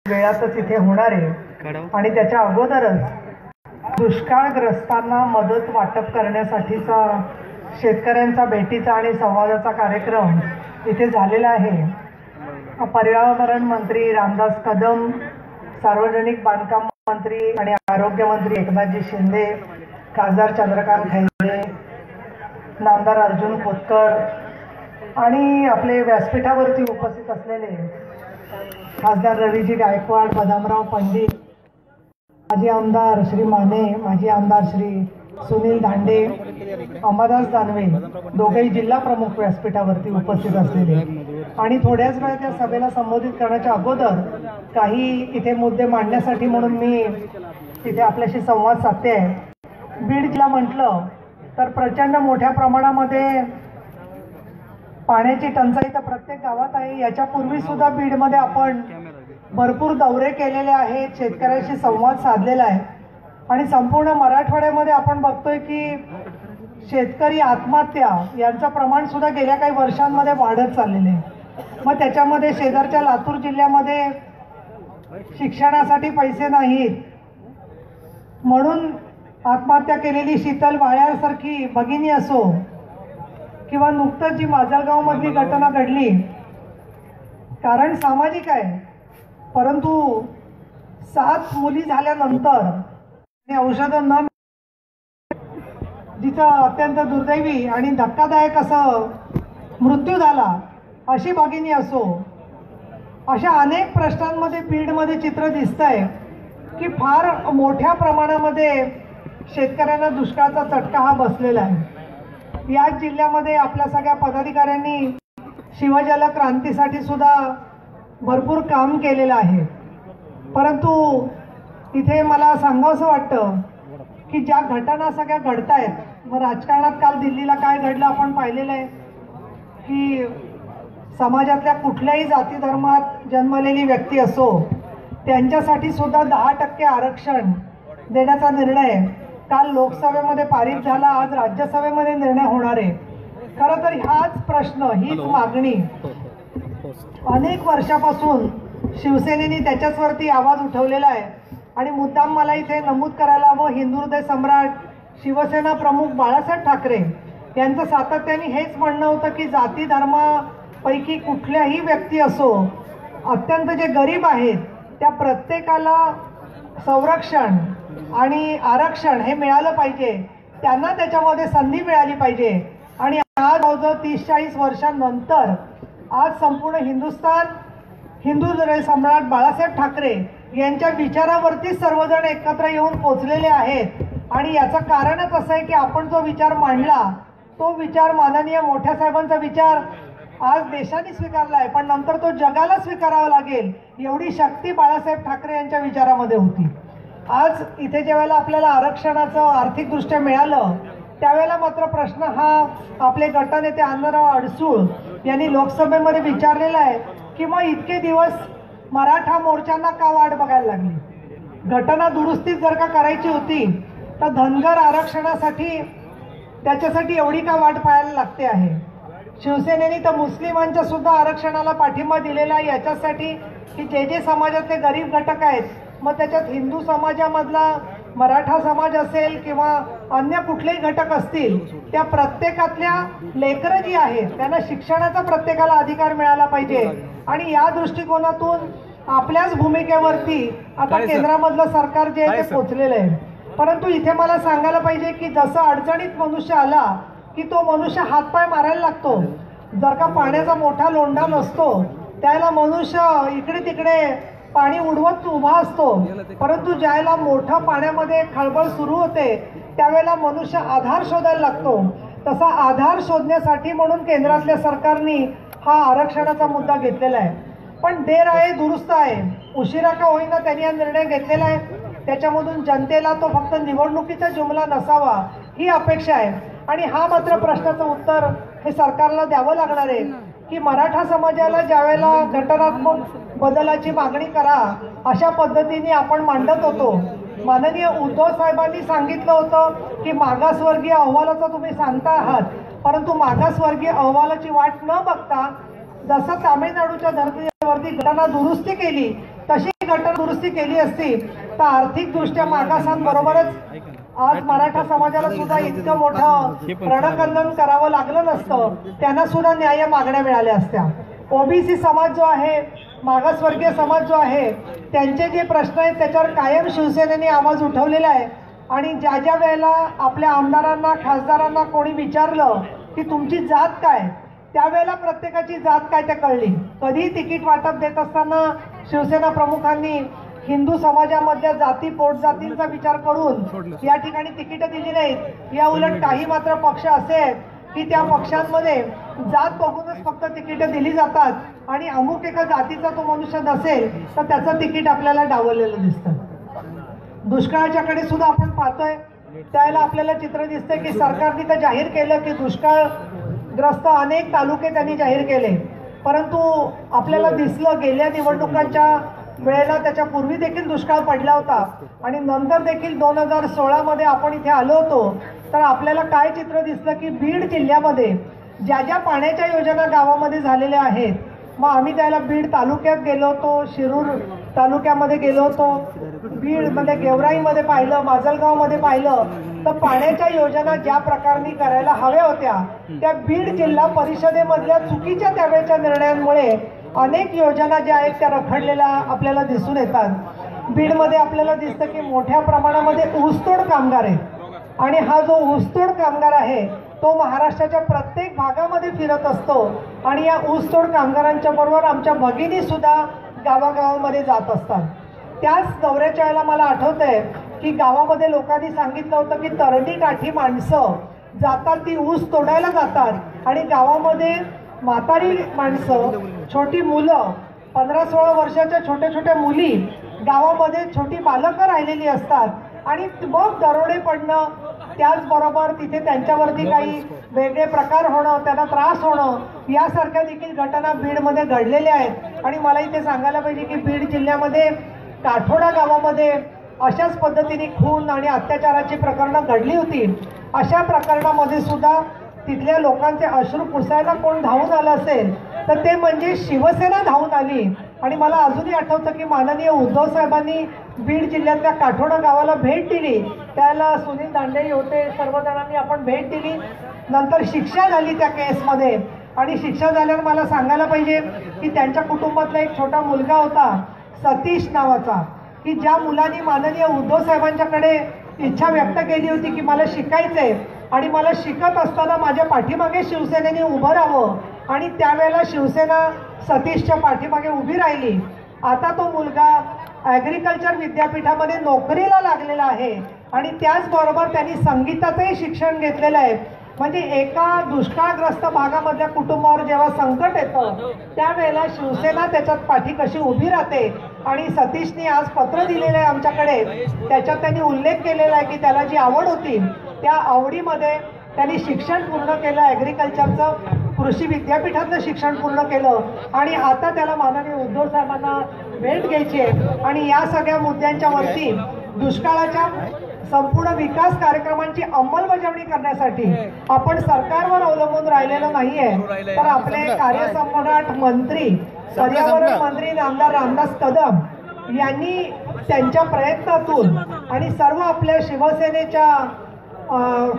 वेळातच इथे होणार आहे आणि त्याच्या अगोदरच दुष्काळग्रस्तांना मदत वाटप करण्यासाठीचा शेतकऱ्यांचा भेटीचा आणि संवादाचा कार्यक्रम इथे झालेला आहे। पर्यावरण मंत्री रामदास कदम, सार्वजनिक बांधकाम मंत्री आणि आरोग्य मंत्री एकनाथजी शिंदे, खासदार चंद्रकांत खैरे, नामदार अर्जुन खोतकर आणि आपले व्यासपीठावरती उपस्थित असलेले खासदार रवीजी गायकवाड, बदामराव पंडित, माजी आमदार श्री माने, माजी आमदार श्री सुनील दांडे, अंबादास दानवे दोघेही जिल्हा प्रमुख व्यासपीठावरती उपस्थित असलेले आणि थोड्याच वेळ त्या सभेला संबोधित करण्याच्या अगोदर काही इथे मुद्दे मांडण्यासाठी म्हणून मी तिथे आपल्याशी संवाद साधते आहे। बीड जिल्हा म्हटलं तर प्रचंड मोठ्या प्रमाणामध्ये पाण्याची टंचाई तर प्रत्येक गावात आहे। याच्यापूर्वी सुद्धा बीडमध्ये आपण भरपूर दौरे केलेले आहेत, शेतकऱ्यांशी संवाद साधलेला आहे आणि संपूर्ण मराठवाड्यामध्ये आपण बघतोय की शेतकरी आत्महत्या यांचं प्रमाण सुद्धा गेल्या काही वर्षांमध्ये वाढत चाललेले आहे। मग त्याच्यामध्ये शेजारच्या लातूर जिल्ह्यामध्ये शिक्षणासाठी पैसे नाहीत म्हणून आत्महत्या केलेली शीतल वाळ्यासारखी भगिनी असो किंवा नुकतंच जी माजलगावमधली घटना घडली, कारण सामाजिक आहे, परंतु 7 मुली झाल्यानंतर औषधं न जिचं अत्यंत दुर्दैवी आणि धक्कादायक असं मृत्यू झाला अशी भगिनी असो, अशा अनेक प्रश्नांमध्ये बीडमध्ये चित्र दिसतंय की फार मोठ्या प्रमाणामध्ये शेतकऱ्यांना दुष्काळाचा चटका हा बसलेला आहे। याच जिल्ह्यामध्ये आपल्या सगळ्या पदाधिकाऱ्यांनी शिवजल क्रांतीसाठी सुद्धा भरपूर काम केलेलं आहे, परंतु इथे मला सांगावंसं वाटतं की ज्या घटना सगळ्या घडतायत, मग राजकारणात काल दिल्लीला काय घडलं आपण पाहिलेलं आहे की समाजातल्या कुठल्याही जाती धर्मात जन्मलेली व्यक्ती असो त्यांच्यासाठी सुद्धा 10% आरक्षण देण्याचा निर्णय काल लोकसभेमध्ये पारित झाला, आज राज्यसभेमध्ये निर्णय होणार आहे। खरं तर हाच प्रश्न, हीच मागणी अनेक वर्षापासून शिवसेनेने त्याच्याचवरती आवाज उठवलेला आहे आणि मुद्दाम मला इथे नमूद करायला हवं, हिंदू हृदय सम्राट शिवसेना प्रमुख बाळासाहेब ठाकरे यांचं सातत्याने हेच म्हणणं होतं की जाती धर्मापैकी कुठल्याही व्यक्ती असो, अत्यंत जे गरीब आहेत त्या प्रत्येकाला संरक्षण आणि आरक्षण हे मिळालं पाहिजे, त्यांना त्याच्यामध्ये संधी मिळाली पाहिजे। आणि आज जवळजवळ 30-40 वर्षांनंतर आज संपूर्ण हिंदुस्थान हिंदू हृदय सम्राट बाळासाहेब ठाकरे यांच्या विचारावरती सर्वजण एकत्र येऊन पोचलेले आहेत आणि याचं कारणच असं आहे की आपण जो विचार मांडला तो विचार माननीय मोठ्या साहेबांचा विचार आज देशाने स्वीकारला आहे, पण नंतर तो जगाला स्वीकारावा लागेल एवढी शक्ती बाळासाहेब ठाकरे यांच्या विचारामध्ये होती। आज इथे ज्यावेळेला आपल्याला आरक्षणाचं आर्थिकदृष्ट्या मिळालं त्यावेळेला मात्र प्रश्न हा आपले गटनेते अण्णाराव अडसूळ यांनी लोकसभेमध्ये विचारलेला आहे की मग इतके दिवस मराठा मोर्चांना का वाट बघायला लागली? घटना दुरुस्ती जर का करायची होती तर धनगर आरक्षणासाठी त्याच्यासाठी एवढी का वाट पाहायला लागते आहे? शिवसेनेने तर मुस्लिमांच्या सुद्धा आरक्षणाला पाठिंबा दिलेला आहे याच्यासाठी की जे समाजातले गरीब घटक आहेत, मग त्याच्यात हिंदू समाजामधला मराठा समाज असेल किंवा अन्य कुठलेही घटक असतील, त्या प्रत्येकातल्या लेकरं जी आहेत त्यांना शिक्षणाचा प्रत्येकाला अधिकार मिळाला पाहिजे आणि या दृष्टिकोनातून आपल्याच भूमिकेवरती आता केंद्रामधलं सरकार जे आहे ते पोचलेलं आहे। परंतु इथे मला सांगायला पाहिजे की जसं अडचणीत मनुष्य आला की तो मनुष्य हातपाय मारायला लागतो, जर का पाण्याचा मोठा लोंढा नसतो त्याला मनुष्य इकडे तिकडे पाणी उडवत उभा असतो, परंतु ज्यावेळेला मोठं पाण्यामध्ये खळबळ सुरू होते त्यावेळेला मनुष्य आधार शोधायला लागतो। तसा आधार शोधण्यासाठी म्हणून केंद्रातल्या सरकारने हा आरक्षणाचा मुद्दा घेतलेला आहे, पण देर आहे दुरुस्त आहे, उशिरा का होईना त्यांनी हा निर्णय घेतलेला आहे। त्याच्यामधून जनतेला तो फक्त निवडणुकीचा जुमला नसावा ही अपेक्षा आहे आणि हा मात्र प्रश्नाचं उत्तर हे सरकारला द्यावं लागणार आहे की मराठा समाजाला ज्यावेळेला घटनात्मक बदलाची मागणी करा अशा पद्धतीने आपण मांडत होतो, माननीय उद्धव साहेबांनी सांगितलं होतं की मागासवर्गीय अहवालाचं तुम्ही सांगता आहात, परंतु मागासवर्गीय अहवालाची वाट न बघता जसं तामिळनाडूच्या धर्तीवरती घटना दुरुस्ती केली तशी घटना दुरुस्ती केली असती तर आर्थिकदृष्ट्या मागासांबरोबरच आज मराठा समाजाला सुद्धा इतकं मोठं रणकंदन करावं लागलं नसतं, त्यांना सुद्धा न्याय मागण्या मिळाल्या असत्या. ओबीसी समाज जो आहे, मागासवर्गीय समाज जो आहे, त्यांचे जे प्रश्न आहेत त्याच्यावर कायम शिवसेनेने आवाज उठवलेला आहे. आणि ज्या ज्या वेळेला आपल्या आमदारांना, खासदारांना कोणी विचारलं की तुमची जात काय, त्यावेळेला प्रत्येकाची जात काय ते कळली. कधी तिकीट वाटप देत असताना शिवसेना प्रमुखांनी हिंदू समाजामधल्या जाती पोटजातींचा विचार करून या ठिकाणी तिकीटं दिली नाहीत. या उलट काही मात्र पक्ष असे आहेत की त्या पक्षांमध्ये जात बघूनच फक्त तिकीटं दिली जातात आणि अमुक एका जातीचा तो मनुष्य नसेल तर त्याचं तिकीट आपल्याला डावललेलं दिसतं. दुष्काळाच्याकडे सुद्धा आपण पाहतोय, त्यावेळेला आपल्याला चित्र दिसतंय की सरकारने तर जाहीर केलं की दुष्काळग्रस्त अनेक तालुके त्यांनी जाहीर केले, परंतु आपल्याला दिसलं गेल्या निवडणुकांच्या वेळेला त्याच्यापूर्वी देखील दुष्काळ पडला होता आणि नंतर देखील 2016 मध्ये आपण इथे आलो होतो तर आपल्याला काय चित्र दिसलं की बीड जिल्ह्यामध्ये ज्या ज्या पाण्याच्या योजना गावामध्ये झालेल्या आहेत, मग आम्ही त्याला बीड तालुक्यात गेलो होतो, शिरूर तालुक्यामध्ये गेलो होतो, बीडमध्ये गेवराईमध्ये पाहिलं, माजलगावमध्ये पाहिलं, तर पाण्याच्या योजना ज्या प्रकारे करायला हव्या होत्या त्या बीड जिल्हा परिषदेमधल्या चुकीच्या त्यावेळच्या निर्णयांमुळे अनेक योजना ज्या आहेत त्या रखडलेल्या आपल्याला दिसून येतात. बीडमध्ये आपल्याला दिसतं की मोठ्या प्रमाणामध्ये ऊसतोड कामगार आहेत आणि हा जो ऊसतोड कामगार आहे तो महाराष्ट्राच्या प्रत्येक भागामध्ये फिरत असतो आणि या ऊसतोड कामगारांच्या बरोबर आमच्या भगिनी सुद्धा गावागावामध्ये जात असतात. त्याच दौऱ्याच्या वेळेला मला आठवतंय की गावामध्ये लोकांनी सांगितलं होतं की तरडी काठी माणसं जातात, ती ऊस तोडायला जातात आणि गावामध्ये म्हातारी माणसं, छोटी मुलं, 15-16 वर्षाच्या छोट्या छोट्या मुली गावामध्ये छोटी बालकं राहिलेली असतात आणि मग दरोडे पडणं, त्याचबरोबर तिथे त्यांच्यावरती काही वेगळे प्रकार होणं, त्यांना त्रास होणं, यासारख्या देखील घटना बीडमध्ये घडलेल्या आहेत. आणि मला इथे सांगायला पाहिजे की बीड जिल्ह्यामध्ये काठोडा गावामध्ये अशाच पद्धतीने खून आणि अत्याचाराची प्रकरणं घडली होती. अशा प्रकरणामध्ये सुद्धा तिथल्या लोकांचे अश्रू पुसायला कोण धावून आलं असेल तर ते म्हणजे शिवसेना धावून आली. आणि मला अजूनही आठवतं की माननीय उद्धव साहेबांनी बीड जिल्ह्यातल्या काठोडा गावाला भेट दिली, त्याला सुनील दांडेही होते, सर्वजणांनी आपण भेट दिली. नंतर शिक्षा झाली त्या केसमध्ये आणि शिक्षा झाल्यावर मला सांगायला पाहिजे की त्यांच्या कुटुंबातला एक छोटा मुलगा होता सतीश नावाचा, की ज्या मुलांनी माननीय उद्धव साहेबांच्याकडे इच्छा व्यक्त केली होती की मला शिकायचंय आणि मला शिकत असताना माझ्या पाठीमागे शिवसेनेने उभं राहावं आणि त्यावेळेला शिवसेना सतीशच्या पाठीमागे उभी राहिली. आता तो मुलगा ॲग्रिकल्चर विद्यापीठामध्ये नोकरीला लागलेला आहे आणि त्याचबरोबर त्यांनी संगीताचंही शिक्षण घेतलेलं आहे. म्हणजे एका दुष्काळग्रस्त भागामधल्या कुटुंबावर जेव्हा संकट येतं त्यावेळेला शिवसेना त्याच्यात पाठी कशी उभी राहते. आणि सतीशने आज पत्र दिलेलं आहे आमच्याकडे, त्याच्यात त्यांनी उल्लेख केलेला आहे की त्याला जी आवड होती त्या आवडीमध्ये त्यांनी शिक्षण पूर्ण केलं, ॲग्रिकल्चरचं कृषी विद्यापीठातलं शिक्षण पूर्ण केलं आणि आता त्याला माननीय उद्धव साहेबांना भेट घ्यायची आहे. आणि या सगळ्या मुद्द्यांच्या वरती दुष्काळाच्या संपूर्ण विकास कार्यक्रमांची अंमलबजावणी करण्यासाठी आपण सरकारवर अवलंबून राहिलेलं नाहीये, तर आपले कार्यसम्राट मंत्री, पर्यावरण मंत्री आमदार रामदास कदम यांनी त्यांच्या प्रयत्नातून आणि सर्व आपल्या शिवसेनेच्या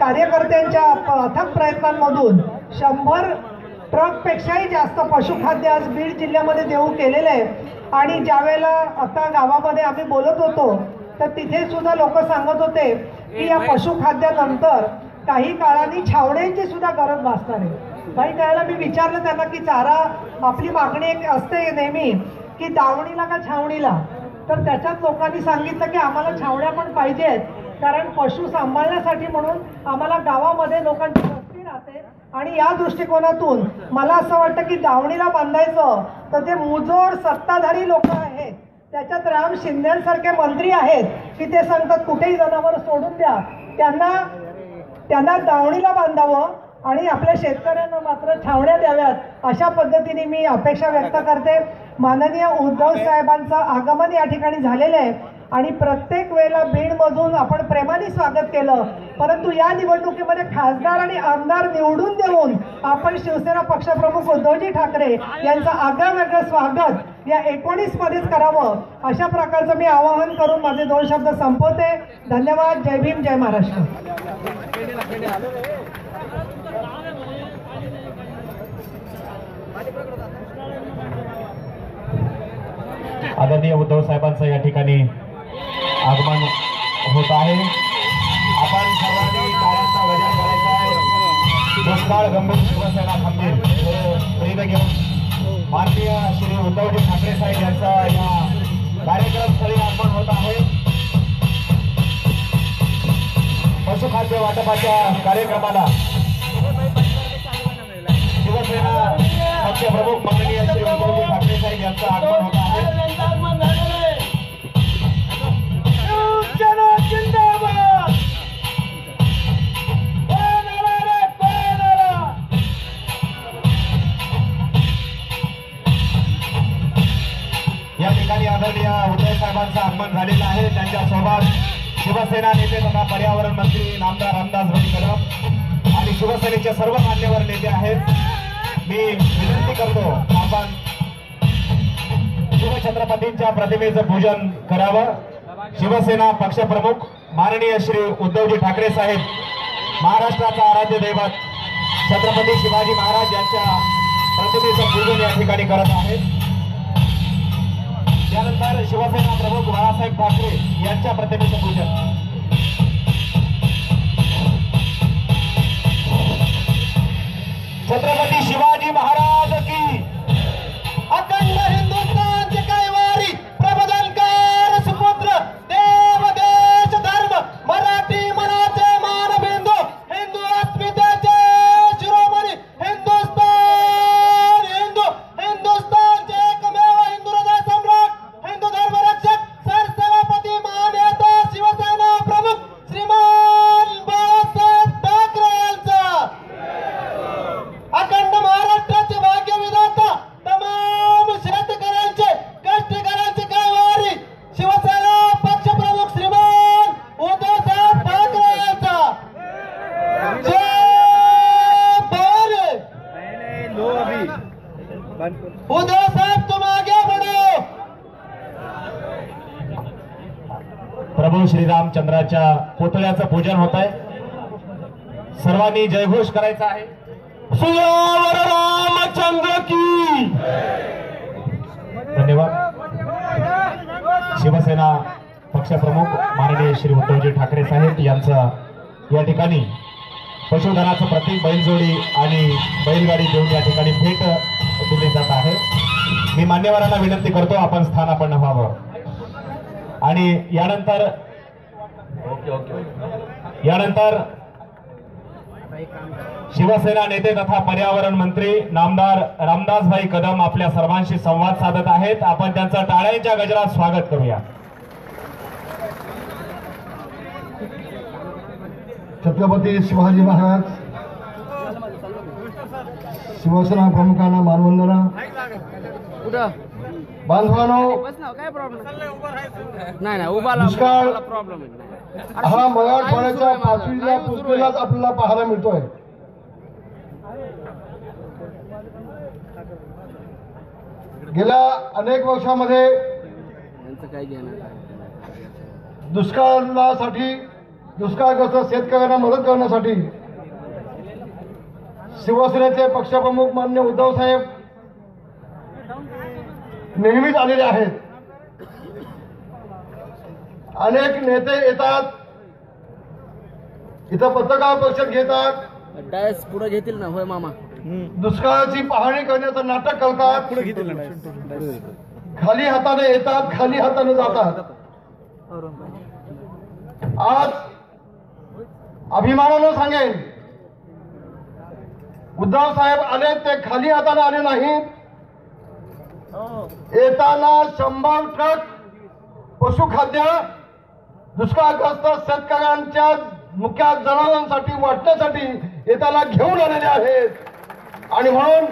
कार्यकर्त्यांच्या अथक प्रयत्नांमधून 100 ट्रकपेक्षाही जास्त पशुखाद्य आज बीड जिल्ह्यामध्ये देऊ केलेलं आहे. आणि ज्यावेळेला आता गावामध्ये आम्ही बोलत होतो तर तिथे सुद्धा लोक सांगत होते की या पशुखाद्यानंतर काही काळाने छावण्यांची सुद्धा गरज भासणार आहे. भाई त्यावेळेला मी विचारलं त्यांना की चारा, आपली मागणी एक असते नेहमी की दावणीला का छावणीला, तर त्याच्यात लोकांनी सांगितलं की आम्हाला छावण्या पण पाहिजेत, कारण पशु सांभाळण्यासाठी म्हणून आम्हाला गावामध्ये लोकांची वस्ती राहते. आणि या दृष्टिकोनातून मला असं वाटतं की दावणीला बांधायचं तर ते मुजोड सत्ताधारी लोक आहेत, त्याच्यात राम शिंदेसारखे मंत्री आहेत की ते सांगतात कुठेही जनावर सोडून द्या, त्यांना दावणीला बांधावं आणि आपल्या शेतकऱ्यांना मात्र छावण्या द्याव्यात, अशा पद्धतीने मी अपेक्षा व्यक्त करते. माननीय उद्धव साहेबांचं आगमन या ठिकाणी झालेलं आहे आणि प्रत्येक वेळेला बीडमधून आपण प्रेमाने स्वागत केलं, परंतु या निवडणुकीमध्ये खासदार आणि आमदार निवडून देऊन आपण शिवसेना पक्षप्रमुख उद्धवजी ठाकरे यांचं आगळं वेगळं स्वागत या 19 मध्येच करावं अशा प्रकारचं मी आवाहन करून माझे 2 शब्द संपवते. धन्यवाद. जय भीम, जय महाराष्ट्र. आदरणीय उद्धव साहेबांचं या ठिकाणी आगमन होत आहे. आपण सर्वांनी टाळ्यांचा गजर करायचा आहे. दुष्काळ गंभीर शिवसेना खंबीर घेऊन माननीय श्री उद्धवजी ठाकरे साहेब यांचा या कार्यक्रमस्थळी आगमन होत आहे. पशुखाद्य वाटपाच्या कार्यक्रमाला शिवसेना पक्षप्रमुख माननीय श्री उद्धवजी ठाकरे साहेब यांचं आगमन होत आहे. या ठिकाणी आदरणीय उद्धव साहेबांचं आगमन झालेलं आहे. त्यांच्यासोबत शिवसेना नेते तथा पर्यावरण मंत्री नामदार रामदास भाई कदम आणि शिवसेनेचे सर्व मान्यवर नेते आहेत. मी विनंती करतो आपण शिवछत्रपतींच्या प्रतिमेचं पूजन करावं. शिवसेना पक्षप्रमुख माननीय श्री उद्धवजी ठाकरे साहेब महाराष्ट्राचा आराध्य दैवत छत्रपती शिवाजी महाराज यांच्या प्रतिमेचं पूजन या ठिकाणी करत आहेत. त्यानंतर शिवसेना प्रमुख बाळासाहेब ठाकरे यांच्या प्रतिमेचं पूजन. छत्रपती शिवाजी महाराज की अखंड हिंदुस्थानचे कैवारी प्रबोधनकार सुपुत्र देव देश धर्म मराठी मनाचे मानबिंदू हिंदू अस्मितेचे शिरोमणी हिंदुस्थानचे एकमेव हिंदू हृदय सम्राट हिंदू धर्म रक्षक सरसेनापती महानेता शिवसेना प्रमुख श्रीमान बाळासाहेब ठाकरे यांचा अखंड महाराष्ट्राचे भाग्यविधाता तमाम शेतकऱ्यांचे कष्टकऱ्यांचे कैवारी शिवसेना पक्षप्रमुख श्रीमान उद्धवसाहेब ठाकरे यांचा जय भारत. उद्धव साहेब तुम आगे बढ़ो. प्रभू श्रीरामचंद्राच्या पुतळ्याचं पूजन होत आहे. सर्वांनी जयघोष करायचा आहे. सुयावर रामचंद्र की. धन्यवाद. शिवसेना पक्षप्रमुख माननीय श्री उद्धवजी ठाकरे साहेब यांचा या ठिकाणी पशुधनाचं प्रतीक बैलजोडी आणि बैलगाडी देऊन या ठिकाणी भेट दिली जात आहे. मी मान्यवरांना विनंती करतो आपण स्थानापन्न व्हावं. आणि यानंतर शिवसेना नेते तथा पर्यावरण मंत्री नामदार रामदास भाई कदम आपल्या सर्वांशी संवाद साधत आहेत. आपण त्यांचं टाळ्यांच्या गजरात स्वागत करूया. छत्रपती शिवाजी महाराज शिवसेना प्रमुखांना मानवंदना. बांधवांनो, दुष्काळ हा मराठवाड्याच्या 5वीच्या पुस्तकात आपल्याला पाहायला मिळतोय. गेल्या अनेक वर्षामध्ये दुष्काळग्रस्त शेतकऱ्यांना मदत करण्यासाठी शिवसेनेचे पक्षप्रमुख मान्य उद्धव साहेब नेहमीच आलेले आहेत. अनेक नेते येतात, इथं पत्रकार परिषद घेतात, डायस पुढे घेतील ना. होय मामा. दुष्काळाची पाहणी करण्याचं नाटक करतात. खाली हाताने येतात, खाली हाताने जातात. आज अभिमानानं सांगेन, उद्धव साहेब आले ते खाली हाताने आले नाहीत. येताना 100 ट्रक पशुखाद्य दुष्काळग्रस्त शेतकऱ्यांच्या मुख्य जनावरांसाठी वाटण्यासाठी येताना घेऊन आलेले आहेत. आणि म्हणून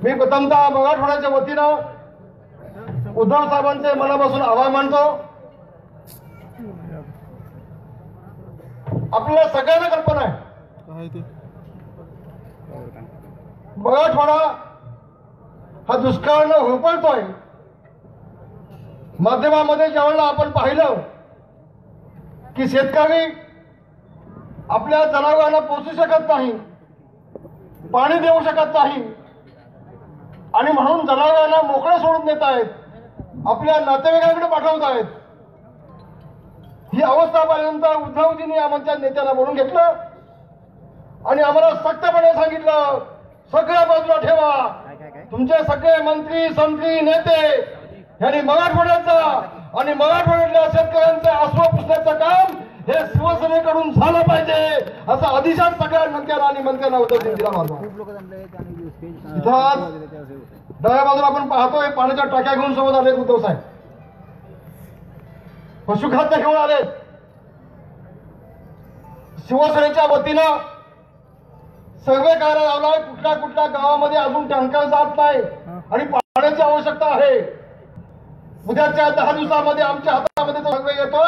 मी प्रथमतः मराठवाड्याच्या वतीनं उद्धव साहेबांचे मनापासून आभार मानतो. आपल्याला सगळ्यांना कल्पना आहे, मराठवाडा हा दुष्काळानं होरपळतोय. माध्यमामध्ये ज्यावेळेला आपण पाहिलं की शेतकरी आपल्या जनावरांना पोसू शकत नाही, पाणी देऊ शकत नाही आणि म्हणून जनावरांना मोकळे सोडून देत आहेत, आपल्या नातेवाईकांकडे पाठवत आहेत. ही अवस्थापर्यंत उद्धवजींनी आमच्या नेत्यांना बोलून घेतलं आणि आम्हाला सक्तपणे सांगितलं, सगळ्या बाजूला ठेवा, तुमचे सगळे मंत्री संत्री नेते यांनी मराठवाड्याचा आणि मराठवाड्यातल्या शेतकऱ्यांचे अश्रू पुसण्याचं काम हे शिवसेनेकडून झालं पाहिजे असा आदेशात सगळ्या मंत्र्यांना आणि मंत्र्यांना उद्धवजींना मारला. इथं आज डाव्या बाजूला आपण पाहतोय पाण्याच्या टाक्या घेऊन सोबत आलेत उद्धव साहेब, पशुखाद्य घेऊन आलेत. शिवसेनेच्या वतीनं सर्वे करायला लावलाय. कुठल्या गावामध्ये अजून टँकर जात नाही आणि पाण्याची आवश्यकता आहे. उद्याच्या 10 दिवसामध्ये आमच्या हातामध्ये तो सर्वे येतो